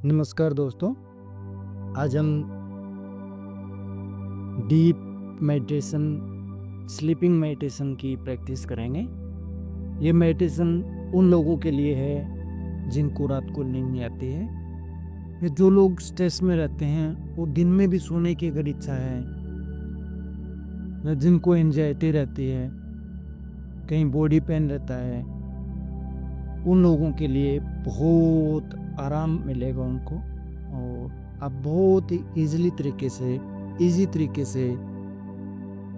नमस्कार दोस्तों। आज हम डीप मेडिटेशन, स्लीपिंग मेडिटेशन की प्रैक्टिस करेंगे। ये मेडिटेशन उन लोगों के लिए है जिनको रात को नींद नहीं आती है, या जो लोग स्ट्रेस में रहते हैं, वो दिन में भी सोने की अगर इच्छा है, या जिनको एंजाइटी रहती है, कहीं बॉडी पेन रहता है, उन लोगों के लिए बहुत आराम मिलेगा उनको। और आप बहुत ही इजी तरीके से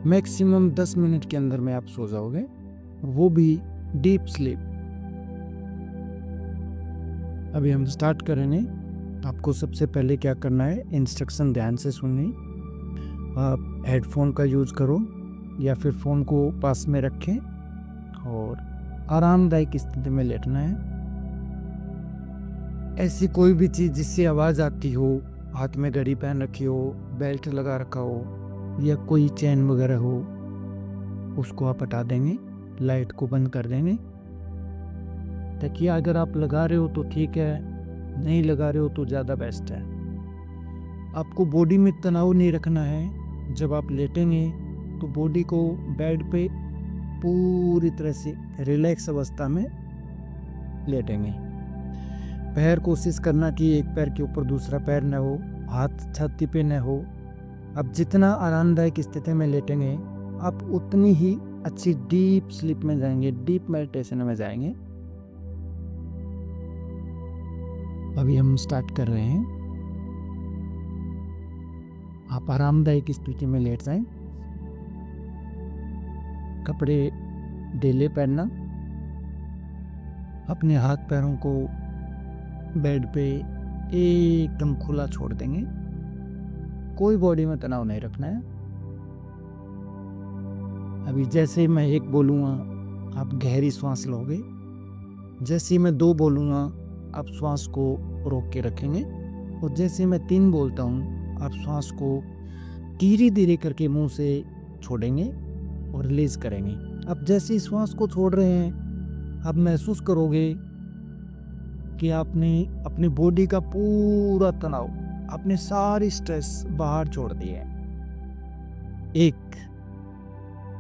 मैक्सिमम 10 मिनट के अंदर में आप सो जाओगे, वो भी डीप स्लीप। अभी हम स्टार्ट करेंगे। आपको सबसे पहले क्या करना है, इंस्ट्रक्शन ध्यान से सुननी। आप हेडफोन का यूज़ करो या फिर फ़ोन को पास में रखें और आरामदायक स्थिति में लेटना है। ऐसी कोई भी चीज़ जिससे आवाज़ आती हो, हाथ में घड़ी पहन रखी हो, बेल्ट लगा रखा हो या कोई चेन वगैरह हो, उसको आप हटा देंगे, लाइट को बंद कर देंगे। तकिया अगर आप लगा रहे हो तो ठीक है, नहीं लगा रहे हो तो ज़्यादा बेस्ट है। आपको बॉडी में तनाव नहीं रखना है। जब आप लेटेंगे तो बॉडी को बेड पे पूरी तरह से रिलैक्स अवस्था में लेटेंगे। पैर कोशिश करना कि एक पैर के ऊपर दूसरा पैर न हो, हाथ छाती पे न हो। अब जितना आरामदायक स्थिति में लेटेंगे, आप उतनी ही अच्छी डीप स्लीप में जाएंगे, डीप मेडिटेशन में जाएंगे। अभी हम स्टार्ट कर रहे हैं। आप आरामदायक स्थिति में लेट जाएं। कपड़े ढीले पहनना, अपने हाथ पैरों को बेड पे एकदम खुला छोड़ देंगे। कोई बॉडी में तनाव नहीं रखना है। अभी जैसे ही मैं 1 बोलूँगा, आप गहरी सांस लोगे। जैसे ही मैं 2 बोलूँगा, आप श्वास को रोक के रखेंगे। और जैसे ही मैं 3 बोलता हूँ, आप श्वास को धीरे धीरे करके मुंह से छोड़ेंगे और रिलीज करेंगे। अब जैसे ही श्वास को छोड़ रहे हैं, आप महसूस करोगे कि आपने अपनी बॉडी का पूरा तनाव, अपने सारी स्ट्रेस बाहर छोड़ दी है। 1,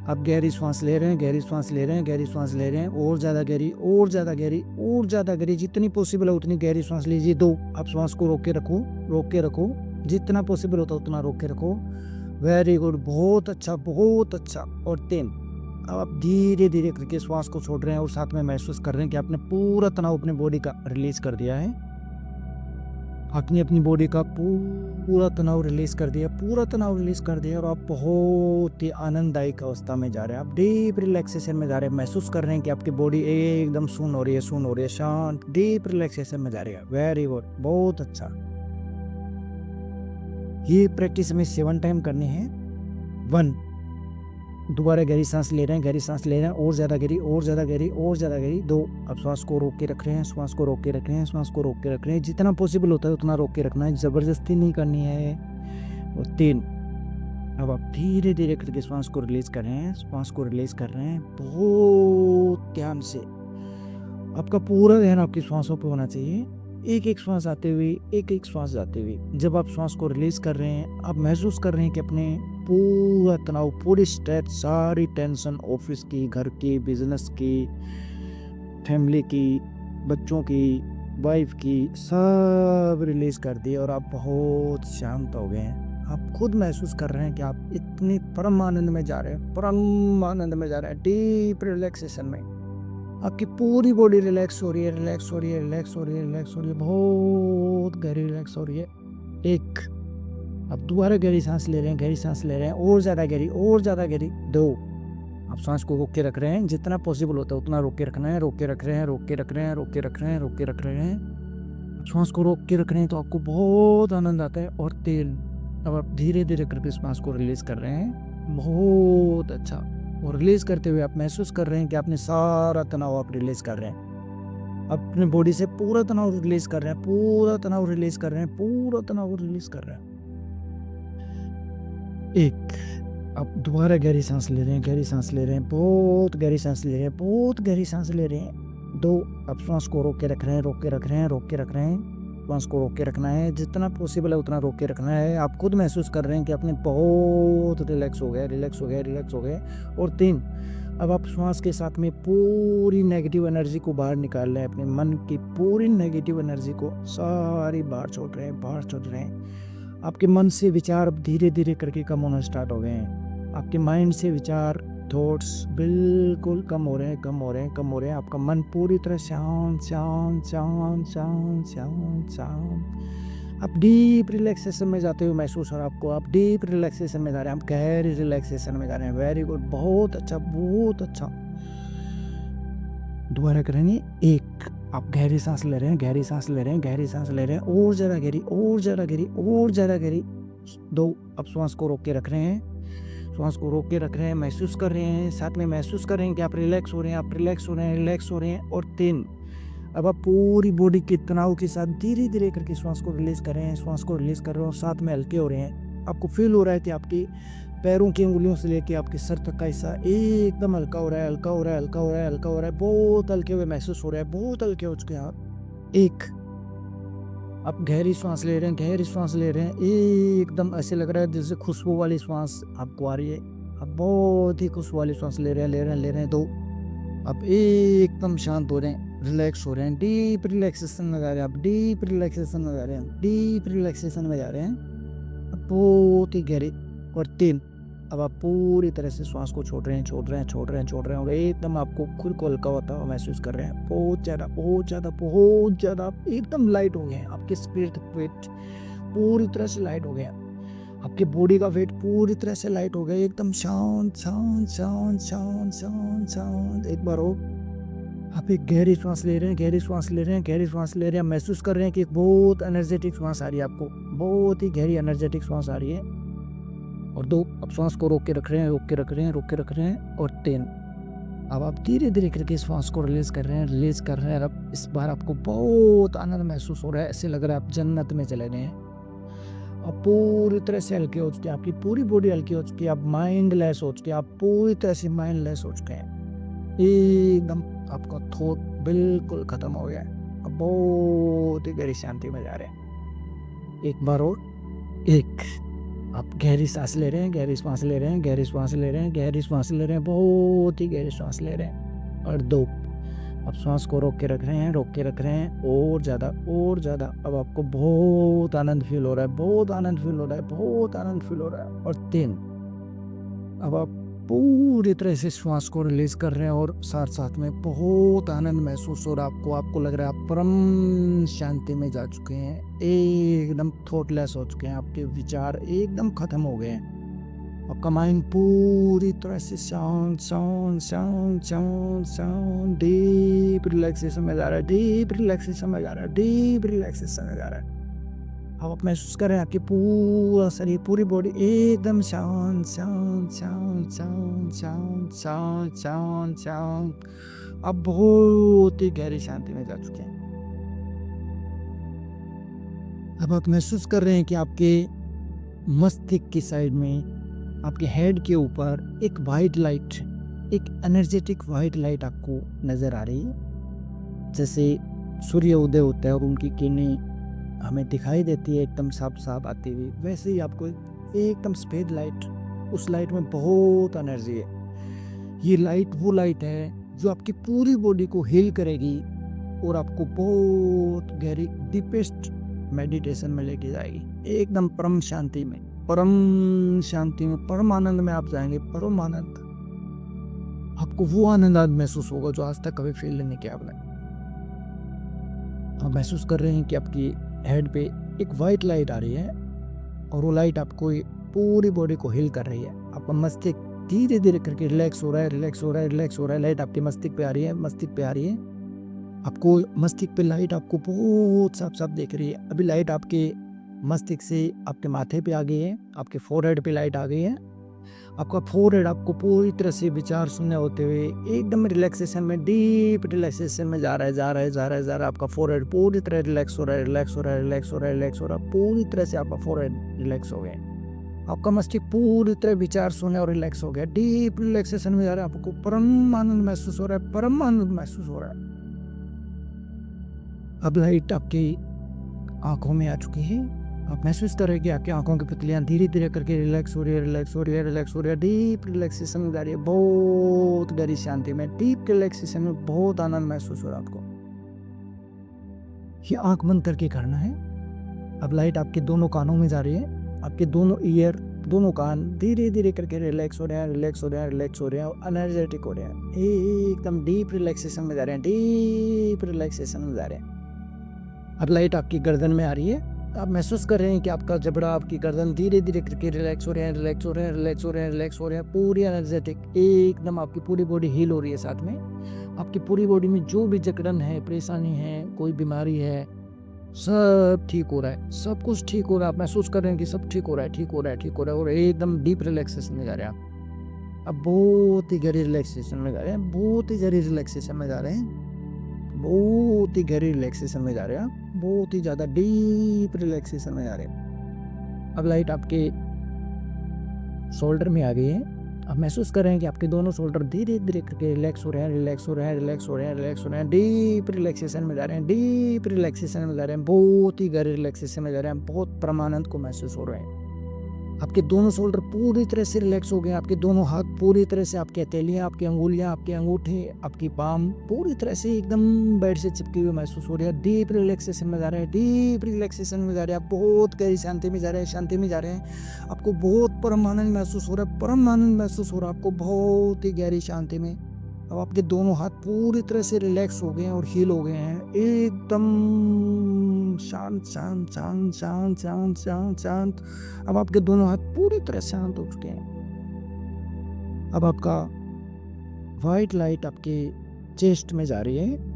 आप गहरी सांस ले रहे हैं, गहरी सांस ले रहे हैं, गहरी सांस ले रहे हैं, और ज़्यादा गहरी, और ज़्यादा गहरी, और ज़्यादा गहरी, जितनी पॉसिबल है उतनी गहरी सांस लीजिए। 2, आप श्वास को रोक के रखो, जितना पॉसिबल होता है उतना रोक के रखो। वेरी गुड, बहुत अच्छा, बहुत अच्छा। और 3, अब आप धीरे धीरे करके श्वास को छोड़ रहे हैं और साथ में महसूस कर रहे हैं कि आपने पूरा तनाव अपने बॉडी का रिलीज कर दिया है। आपने अपनी बॉडी का पूरा तनाव रिलीज कर दिया, और आप बहुत ही आनंददायक अवस्था में जा रहे हैं। आप डीप रिलैक्सेशन में जा रहे हैं। महसूस कर रहे हैं कि आपकी बॉडी एकदम सुन हो रही है, शांत, डीप रिलैक्सेशन में जा रही है। वेरी गुड, बहुत अच्छा। ये प्रैक्टिस हमें 7 टाइम करनी है। 1, दोबारा गहरी सांस ले रहे हैं, और ज़्यादा गहरी, और ज़्यादा गहरी, और ज़्यादा गहरी। 2, अब श्वास को रोक के रख रहे हैं, जितना पॉसिबल होता है उतना रोक के रखना है, ज़बरदस्ती नहीं करनी है। और 3, अब आप धीरे धीरे करके श्वास को रिलीज कर रहे हैं, बहुत ध्यान से। आपका पूरा ध्यान आपकी श्वासों पर होना चाहिए, एक एक श्वास आते हुए, एक एक श्वास जाते हुए। जब आप श्वास को रिलीज कर रहे हैं, आप महसूस कर रहे हैं कि अपने पूरा तनाव, पूरी स्ट्रेस, सारी टेंशन, ऑफिस की, घर की, बिजनेस की, फैमिली की, बच्चों की, वाइफ की, सब रिलीज कर दिए और आप बहुत शांत हो गए हैं। आप खुद महसूस कर रहे हैं कि आप इतनी परम आनंद में जा रहे हैं, डीप रिलैक्सेशन में। आपकी पूरी बॉडी रिलैक्स हो रही है, बहुत गहरी रिलैक्स हो रही है। 1, अब दोबारा गहरी सांस ले रहे हैं, और ज़्यादा गहरी, और ज़्यादा गहरी। 2, आप सांस को रोक के रख रहे हैं, जितना पॉसिबल होता है उतना रोक के रखना है, रोक के रख रहे हैं। श्वास को रोक के रख रहे हैं तो आपको बहुत आनंद आता है। और 3, अब आप धीरे धीरे करके श्वास को रिलीज कर रहे हैं, बहुत अच्छा। और रिलीज करते हुए आप महसूस कर रहे हैं कि आपने सारा तनाव आप रिलीज कर रहे हैं, अपने बॉडी से पूरा तनाव रिलीज कर रहे हैं। 1, अब दोबारा गहरी सांस ले रहे हैं, बहुत गहरी सांस ले रहे हैं। 2, अब श्वास को रोक के रख रहे हैं, श्वास को रोक के रखना है, जितना पॉसिबल है उतना रोक के रखना है। आप खुद महसूस कर रहे हैं कि आपने बहुत रिलैक्स हो गए, रिलैक्स हो गए, रिलैक्स हो गए। और 3, अब आप श्वास के साथ में पूरी नेगेटिव एनर्जी को बाहर निकाल रहे हैं, अपने मन की पूरी नेगेटिव एनर्जी को सारी बाहर छोड़ रहे हैं, बाहर छोड़ रहे हैं। आपके मन से विचार अब धीरे धीरे करके कम होना स्टार्ट हो गए हैं। आपके माइंड से विचार, थॉट्स बिल्कुल कम हो रहे हैं, कम हो रहे हैं, कम हो रहे हैं। आपका मन पूरी तरह शांत शांत शांत शांत शांत शांत। आप डीप रिलैक्सेशन में जाते हुए महसूस हो रहा है आपको। आप डीप रिलैक्सेशन में जा रहे हैं, आप गहरी रिलैक्सेशन में जा रहे हैं। वेरी गुड, बहुत अच्छा, बहुत अच्छा। दोबारा करेंगे। 1, आप गहरी सांस ले रहे हैं, गहरी सांस ले रहे हैं, गहरी सांस ले रहे हैं, और ज़्यादा गहरी, और ज़्यादा गहरी, और ज़्यादा गहरी। 2, अब श्वास को रोक के रख रहे हैं, श्वास को रोक के रख रहे हैं, महसूस कर रहे हैं, साथ में महसूस कर रहे हैं कि आप रिलैक्स हो रहे हैं, आप रिलैक्स हो रहे हैं, रिलैक्स हो रहे हैं। और 3, अब आप पूरी बॉडी के तनाव के साथ धीरे धीरे करके श्वास को रिलीज कर रहे हैं, श्वास को रिलीज कर रहे हैं और साथ में हल्के हो रहे हैं। आपको फील हो रहा है कि आपकी पैरों की उंगलियों से लेके आपके सर तक का हिस्सा एकदम हल्का हो रहा है, हल्का हो रहा है, हल्का हो रहा है, हल्का हो रहा है, बहुत हल्के हुए महसूस हो रहा है, बहुत हल्के हो चुके हैं आप। 1, आप गहरी श्वास ले रहे हैं, गहरी श्वास ले रहे हैं, एकदम ऐसे लग रहा है जैसे खुशबू वाली श्वास आपको आ रही है। आप बहुत ही खुशबू वाली श्वास ले रहे हैं, ले रहे हैं, ले रहे हैं। 2, आप एकदम शांत हो रहे हैं, रिलैक्स हो रहे हैं, डीप रिलैक्सेशन में जा रहे हैं, आप डीप रिलैक्सेशन में जा रहे हैं, डीप रिलैक्सेशन में जा रहे हैं, आप बहुत ही गहरी। और 3, अब आप पूरी तरह से श्वास को छोड़ रहे हैं, छोड़ रहे हैं, छोड़ रहे हैं, छोड़ रहे हैं और एकदम आपको खुद को हल्का होता हुआ महसूस कर रहे हैं। बहुत ज़्यादा, बहुत ज़्यादा, बहुत ज़्यादा, आप एकदम लाइट हो गए हैं। आपके स्पिरिट वेट पूरी तरह से लाइट हो गया, आपके बॉडी का वेट पूरी तरह से लाइट हो गया, एकदम शांत शांत शांत शांत शांत शांत। एक बार और आप एक गहरी श्वास ले रहे हैं, गहरी श्वास ले रहे हैं, गहरी श्वास ले रहे हैं, महसूस कर रहे हैं कि एक बहुत एनर्जेटिक श्वास आ रही है आपको, बहुत ही गहरी एनर्जेटिक श्वास आ रही है। और 2, अब श्वास को रोक के रख रहे हैं, रोक के रख रहे हैं, रोक के रख रहे हैं। और 3, अब आप धीरे धीरे करके श्वास को रिलीज कर रहे हैं, रिलीज कर रहे हैं। अब इस बार आपको बहुत आनंद महसूस हो रहा है, ऐसे लग रहा है आप जन्नत में चले गए हैं। आप पूरी तरह से हल्के हो चुके हैं, आपकी पूरी बॉडी हल्की हो चुकी है, आप माइंडलेस हो चुके हैं, आप पूरी तरह से माइंडलेस हो चुके हैं, एकदम आपका थॉट बिल्कुल खत्म हो गया है। अब बहुत ही गहरी शांति में जा रहे हैं। एक बार और। 1, आप गहरी सांस ले रहे हैं, गहरी श्वास ले रहे हैं, गहरी श्वास ले रहे हैं, गहरी श्वास ले रहे हैं, बहुत ही गहरी श्वास ले रहे हैं। और 2, अब श्वास को रोक के रख रहे हैं, रोक के रख रहे हैं, और ज़्यादा, और ज़्यादा। अब आपको बहुत आनंद फील हो रहा है, बहुत आनंद फील हो रहा है, बहुत आनंद फील हो रहा है। और 3, अब आप पूरी तरह से श्वास को रिलीज कर रहे हैं और साथ साथ में बहुत आनंद महसूस हो रहा है आपको। आपको लग रहा है आप परम शांति में जा चुके हैं, एकदम थॉटलेस हो चुके हैं, आपके विचार एकदम खत्म हो गए हैं। आपका माइंड पूरी तरह से शांत शांत शांत शांत शांत, डीप रिलैक्सेशन में जा रहा है, डीप रिलैक्सेशन में जा रहा है, डीप रिलैक्सेशन में जा रहा है। अब आप महसूस करें आपकी पूरा शरीर, पूरी बॉडी एकदम शांत शांत शांत शांत शांत शांत शांत शांत। आप बहुत ही गहरी शांति में जा चुके हैं। अब आप महसूस कर रहे हैं कि आपके मस्तिष्क की साइड में, आपके हेड के ऊपर एक वाइट लाइट, एक एनर्जेटिक वाइट लाइट आपको नज़र आ रही है। जैसे सूर्य उदय होता है और उनकी किरणें हमें दिखाई देती है एकदम साफ साफ आती हुई, वैसे ही आपको एकदम सफ़ेद लाइट, उस लाइट में बहुत एनर्जी है। ये लाइट वो लाइट है जो आपकी पूरी बॉडी को हील करेगी और आपको बहुत गहरी डीपेस्ट मेडिटेशन में लेके जाएगी, एकदम परम शांति में, परम शांति में, परम आनंद में आप जाएंगे। परम आनंद, आपको वो आनंद आज महसूस होगा जो आज तक कभी फील नहीं किया आपने। आप महसूस कर रहे हैं कि आपकी हेड पे एक वाइट लाइट आ रही है और वो लाइट आपको पूरी बॉडी को हील कर रही है। आपका मस्तिष्क धीरे धीरे करके रिलैक्स हो रहा है, रिलैक्स हो रहा है, रिलैक्स हो रहा है। लाइट आपके मस्तिष्क पे आ रही है, मस्तिष्क पे आ रही है। आपको मस्तिष्क पे लाइट आपको बहुत साफ साफ दिख रही है। अभी लाइट आपके मस्तिष्क से आपके माथे पे आ गई है, आपके फोरहेड पे लाइट आ गई है। आपका फोरहेड आपको पूरी तरह से विचार शून्य होते हुए एकदम रिलैक्सेशन में, डीप रिलैक्सेशन में जा रहा है, जा रहा है, जा रहा है, जा रहा है। आपका फोरहेड पूरी तरह रिलैक्स हो रहा है, रिलैक्स हो रहा है, रिलैक्स हो रहा है, रिलैक्स हो रहा है। पूरी तरह से आपका फोरहेड रिलैक्स हो गया। आपका मस्तिष्क पूरी तरह विचार शून्य और रिलैक्स हो गया, डीप रिलैक्सेशन में जा रहा है। आपको परम आनंद महसूस हो रहा है, परम आनंद महसूस हो रहा है। अब लाइट आपकी आँखों में आ चुकी है। आप महसूस कर रहे हैं कि आपकी आँखों की पुतलियाँ धीरे-धीरे करके रिलैक्स हो रही है, रिलैक्स हो रही है, रिलैक्स हो रही है। डीप रिलैक्सेशन में जा रही है, बहुत गहरी शांति में, डीप रिलैक्सेशन में बहुत आनंद महसूस हो रहा है आपको। ये आँख बंद करके करना है। अब लाइट आपके दोनों कानों में जा रही है, आपके दोनों ईयर, दोनों कान धीरे-धीरे करके रिलैक्स हो रहे हैं, रिलैक्स हो रहे हैं, रिलैक्स हो रहे हैं और एनर्जेटिक हो रहे हैं। एकदम डीप रिलैक्सेशन में जा रहे हैं, डीप रिलैक्सेशन में जा रहे हैं। अब लाइट आपकी गर्दन में आ रही है। आप महसूस कर रहे हैं कि आपका जबड़ा, आपकी गर्दन धीरे-धीरे करके रिलैक्स हो रहे हैं, रिलैक्स हो रहे हैं, रिलैक्स हो रहे हैं, रिलैक्स हो रहे हैं। पूरी एनर्जेटिक, एकदम आपकी पूरी बॉडी हील हो रही है। साथ में आपकी पूरी बॉडी में जो भी जकड़न है, परेशानी है, कोई बीमारी है, सब ठीक हो रहा है, सब कुछ ठीक हो रहा है। आप महसूस कर रहे हैं कि सब ठीक हो रहा है, ठीक हो रहा है, ठीक हो रहा है और एकदम डीप रिलैक्सेशन में जा रहे हैं आप। अब बहुत ही गहरी रिलैक्सेशन में जा रहे हैं, बहुत ही गहरी रिलैक्सेशन में जा रहे हैं, बहुत ही गहरी रिलैक्सेशन में जा रहे हैं आप, बहुत ही ज़्यादा डीप रिलैक्सेशन में जा रहे हैं। अब लाइट आपके शोल्डर में आ गई है। आप महसूस कर रहे हैं कि आपके दोनों शोल्डर धीरे-धीरे करके रिलैक्स हो रहे हैं, रिलैक्स हो रहे हैं, रिलैक्स हो रहे हैं, रिलैक्स हो रहे हैं। डीप रिलैक्सेशन में जा रहे हैं, डीप रिलैक्सेशन में जा रहे हैं, बहुत ही गहरे रिलैक्सेशन में जा रहे हैं। बहुत परमानंद को महसूस हो रहे हैं। आपके दोनों शोल्डर पूरी तरह से रिलैक्स हो गए, आपके दोनों हाथ पूरी तरह से, आपकी हथेलियाँ, आपकी अंगुलियाँ, आपके अंगूठे, आपकी पाम पूरी तरह से एकदम बेड से चिपकी हुई महसूस हो रही है। डीप रिलैक्सेशन में जा रहे हैं, डीप रिलैक्सेशन में जा रहे हैं, आप बहुत गहरी शांति में जा रहे हैं, शांति में जा रहे हैं। आपको बहुत परम आनंद महसूस हो रहा है, परम आनंद महसूस हो रहा है आपको बहुत ही गहरी शांति में। अब आपके दोनों हाथ पूरी तरह से रिलैक्स हो गए हैं और हील हो गए हैं, एकदम शांत शांत शांत शांत शांत शांत शांत। अब आपके दोनों हाथ पूरी तरह शांत हो चुके हैं। अब आपका वाइट लाइट आपके चेस्ट में जा रही है,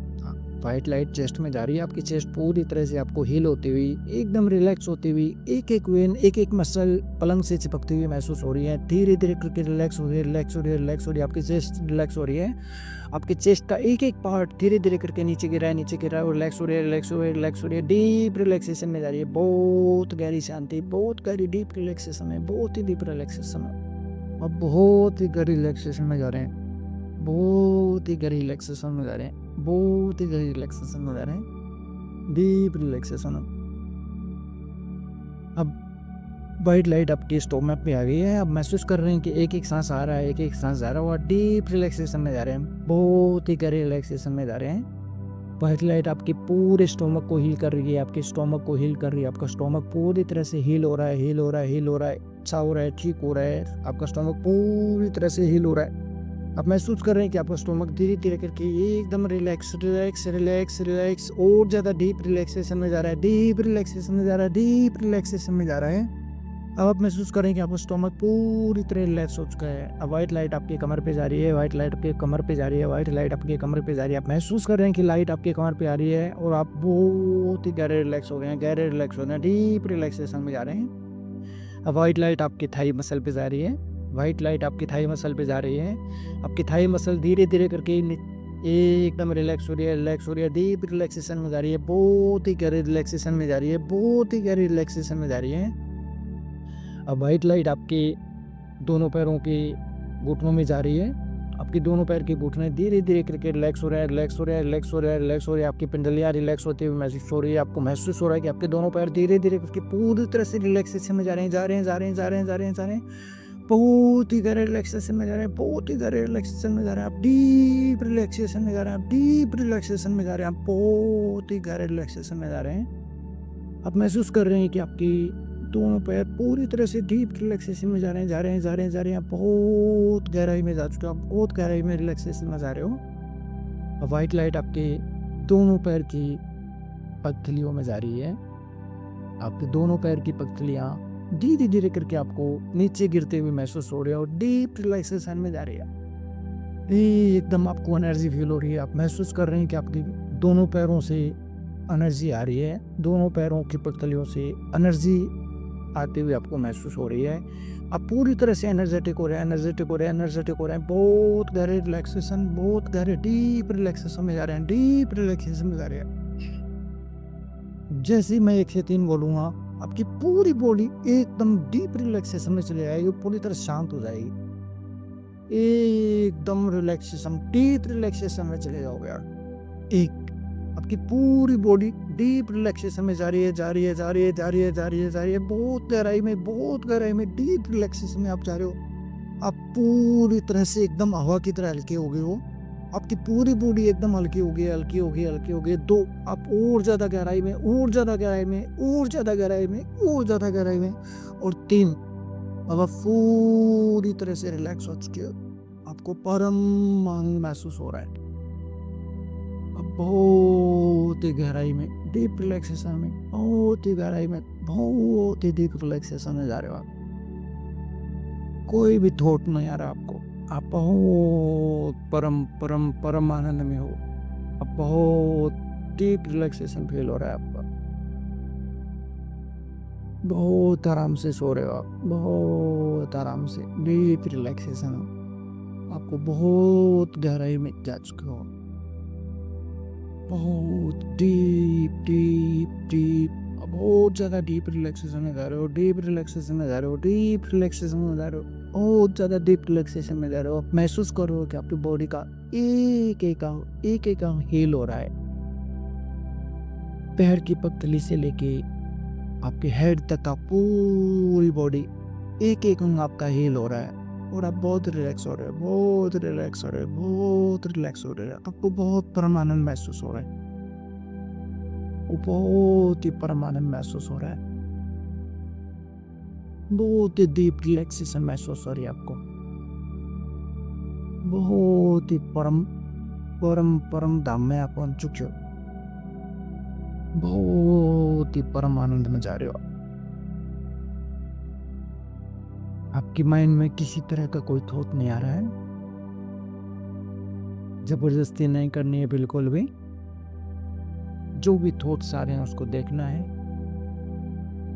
वाइट लाइट चेस्ट में जा रही है। आपकी चेस्ट पूरी तरह से आपको हील होती हुई, एकदम रिलैक्स होती हुई, एक एक वेन, एक एक मसल पलंग से चिपकती हुई महसूस हो रही है। धीरे धीरे करके रिलैक्स हो रही है, रिलैक्स हो रही है, रिलैक्स हो रही है। आपकी चेस्ट रिलैक्स हो रही है, आपके चेस्ट का एक एक पार्ट धीरे धीरे करके नीचे गिरा है, नीचे गिरा है और रिलैक्स हो रही है, रिलैक्स हो रही है, रिलैक्स हो रही है। डीप रिलैक्सेशन में जा रही है, बहुत गहरी शांति, बहुत गहरी डीप रिलैक्सेशन है, बहुत ही डीप रिलैक्सेशन है। अब बहुत ही गहरी रिलैक्सेशन में जा रहे हैं, बहुत ही गहरी रिलैक्सेशन में जा रहे हैं, बहुत ही गहरी रिलैक्सेशन में जा रहे हैं, डीप रिलैक्सेशन। अब वाइट लाइट आपकी स्टोमक पे आ गई है। आप महसूस कर रहे हैं कि एक एक सांस आ रहा है, एक एक सांस जा रहा है और डीप रिलैक्सेशन में जा रहे हैं, बहुत ही गहरी रिलैक्सेशन में जा रहे हैं। वाइट लाइट आपकी पूरे स्टोमक को हील कर रही है, आपके स्टोमक को हील कर रही है। आपका स्टोमक पूरी तरह से हील हो रहा है, हील हो रहा है, हील हो रहा है, अच्छा हो रहा है, ठीक हो रहा है। आपका स्टोमक पूरी तरह से हील हो रहा है। आप महसूस कर रहे हैं कि आपका स्टोमक धीरे धीरे करके एकदम रिलैक्स रिलैक्स रिलैक्स रिलैक्स और ज़्यादा डीप रिलैक्सेशन में जा रहा है, डीप रिलैक्सेशन में जा रहा है, डीप रिलैक्सेशन में जा रहा है। अब आप महसूस करें कि आपका स्टोमक पूरी तरह रिलैक्स हो चुका है। अब वाइट लाइट आपके कमर पे जा रही है, वाइट लाइट आपके कमर पे जा रही है, वाइट लाइट आपके कमर पे जा रही है। आप महसूस कर रहे हैं कि लाइट आपके कमर पे आ रही है और आप बहुत ही गहरे रिलैक्स हो गए हैं, गहरे रिलैक्स हो गए हैं, डीप रिलैक्सेशन में जा रहे हैं। अब वाइट लाइट आपकी थाई मसल पे जा रही है, वाइट लाइट आपकी थाई मसल पे जा रही है। आपकी थाई मसल धीरे धीरे करके एकदम रिलैक्स हो रही है, रिलैक्स हो रही है, डीप रिलैक्सेशन में जा रही है, बहुत ही गहरी रिलैक्सेशन में जा रही है, बहुत ही गहरी रिलैक्सेशन में जा रही है। अब वाइट लाइट आपके दोनों पैरों के घुटनों में जा रही है। आपके दोनों पैर के घुटने धीरे धीरे करके रिलैक्स हो रहा है, रिलैक्स हो रहा है, रिलैक्स हो रहा है, रिलैक्स हो रही है। आपकी पिंडलियाँ रिलैक्स होती हुई महसूस हो रही है। आपको महसूस हो रहा है कि आपके दोनों पैर धीरे धीरे करके पूरी तरह से रिलैक्सेशन में जा रहे हैं, जा रहे हैं, जा रहे हैं, जा रहे हैं, जा रहे हैं, जा रहे हैं। बहुत ही गहरे रिलैक्सेशन में जा रहे हैं, बहुत ही गहरे रिलैक्सेशन में जा रहे हैं। आप डीप रिलैक्सेशन में जा रहे हैं, आप डीप रिलैक्सेशन में जा रहे हैं, आप बहुत ही गहरे रिलैक्सेशन में जा रहे हैं। आप महसूस कर रहे हैं कि आपकी दोनों पैर पूरी तरह से डीप रिलैक्सेशन में जा रहे हैं, जा रहे हैं, जा रहे हैं, जा रहे हैं। आप बहुत गहराई में जा चुके हो, आप बहुत गहराई में रिलैक्सेशन में जा रहे हो। और वाइट लाइट आपके दोनों पैर की पगथलियों में जा रही है। आपके दोनों पैर की पगथलियाँ धीरे धीरे करके आपको नीचे गिरते हुए महसूस हो रही है और डीप रिलैक्सेशन में जा रही है। एकदम आपको एनर्जी फील हो रही है। आप महसूस कर रहे हैं कि आपके दोनों पैरों से एनर्जी आ रही है, दोनों पैरों की पगथलियों से एनर्जी आते हुए आपको महसूस हो रही है। आप पूरी तरह से एनर्जेटिक हो रहे हैं, एनर्जेटिक हो रहे हैं, एनर्जेटिक हो रहे हैं। बहुत गहरे रिलैक्सेशन, बहुत गहरे डीप रिलैक्सेशन में जा रहे हैं, डीप रिलैक्सेशन में जा रहे हैं। जैसे ही मैं 1 से 3 बोलूँगा, आपकी पूरी बॉडी एकदम डीप रिलैक्सेशन में चली जाएगी, पूरी तरह शांत हो जाएगी, एकदम रिलैक्सेशन, डीप रिलैक्सेशन में चले जाओगे आप। 1, आपकी पूरी बॉडी डीप रिलैक्सेशन में जा रही है, जा रही है, जा रही है, जा रही है, जा रही है, जा रही है। बहुत गहराई में डीप रिलैक्सेशन में आप जा रहे हो। आप पूरी तरह से एकदम हवा की तरह हल्के हो गए हो। आपकी पूरी बॉडी एकदम हल्की हो गई, हल्की हो गई, हल्की हो गई। 2 आप और ज़्यादा गहराई में, और ज़्यादा गहराई में, और ज़्यादा गहराई में, और ज़्यादा गहराई में। और 3 अब आप पूरी तरह से रिलैक्स हो चुके हो। आपको परम आनंद महसूस हो रहा है। अब बहुत ही गहराई में, डीप रिलैक्सेशन में, बहुत ही गहराई में, बहुत ही डीप रिलैक्सेशन में जा रहे हो आप। कोई भी थॉट नहीं आ रहा आपको। आप बहुत परम आनंद में हो। अब बहुत डीप रिलैक्सेशन फील हो रहा है आपका। बहुत आराम से सो रहे हो आप, बहुत आराम से डीप रिलैक्सेशन हो। आपको बहुत गहराई में जा चुके हो। बहुत डीप डीप डीप, बहुत ज़्यादा डीप रिलैक्सेशन में जा रहे हो, डीप रिलैक्सेशन में जा रहे हो, डीप रिलैक्सेशन में जा रहे हो, बहुत ज़्यादा डीप रिलैक्सेशन में जा रहे हो। आप महसूस करो कि आपकी बॉडी का एक एक अंग हील हो रहा है। पैर की पतली से लेके आपके हेड तक का पूरी बॉडी, एक एक अंग आपका हील हो रहा है। और आप बहुत रिलैक्स हो रहे हो, बहुत रिलैक्स हो रहे हो, बहुत रिलैक्स हो रहे हो। आपको बहुत परमानंद महसूस हो रहा है। वो बहुत ही परमानंद महसूस हो रहा है। बहुत ही डीप रिलैक्सेशन महसूस हो रही है आपको। बहुत ही परम धाम में आप पहुंच चुके हो। बहुत ही परम आनंद में जा रहे हो। आपकी माइंड में किसी तरह का कोई थॉट नहीं आ रहा है। जबरदस्ती नहीं करनी है बिल्कुल भी। जो भी थॉट्स आ रहे हैं उसको देखना है।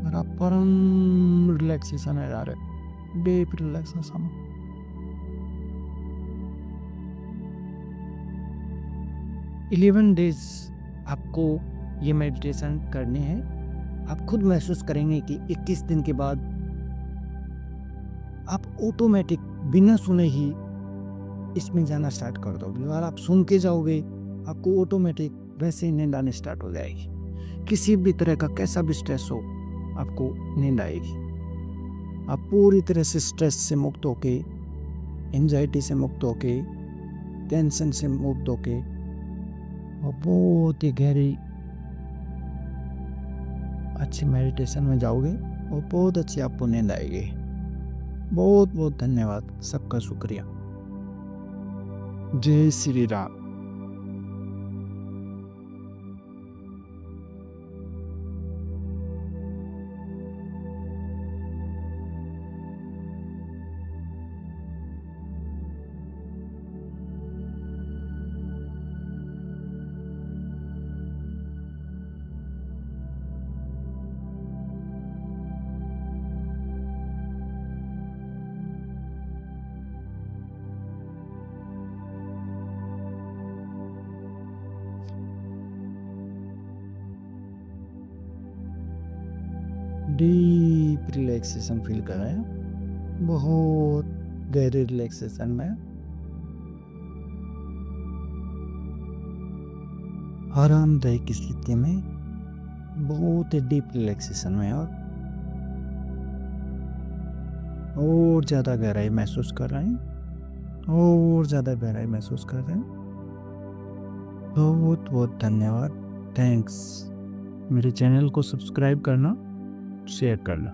और आप परम रिलैक्सेशन में जा रहे हो, डीप रिलैक्सेशन। 11 डेज आपको ये मेडिटेशन करने हैं। आप खुद महसूस करेंगे कि 21 दिन के बाद आप ऑटोमेटिक बिना सुने ही इसमें जाना स्टार्ट कर दोगे। और आप सुन के जाओगे, आपको ऑटोमेटिक वैसे ही नींद आने स्टार्ट हो जाएगी। किसी भी तरह का कैसा भी स्ट्रेस हो, आपको नींद आएगी। आप पूरी तरह से स्ट्रेस से मुक्त होके, एंजाइटी से मुक्त होके, टेंशन से मुक्त होके, और बहुत ही गहरी अच्छी मेडिटेशन में जाओगे और बहुत अच्छी आपको नींद आएगी। बहुत बहुत धन्यवाद, सबका शुक्रिया। जय Shri Ram. Deep relaxation feel कर रहे हैं, बहुत गहरे रिलैक्सेशन में, आरामदायक स्थिति में, बहुत ही डीप रिलैक्सेशन में। और ज़्यादा गहराई महसूस कर रहे हैं, और ज़्यादा गहराई महसूस कर रहे हैं। बहुत बहुत धन्यवाद, थैंक्स। मेरे चैनल को सब्सक्राइब करना, शेयर करना।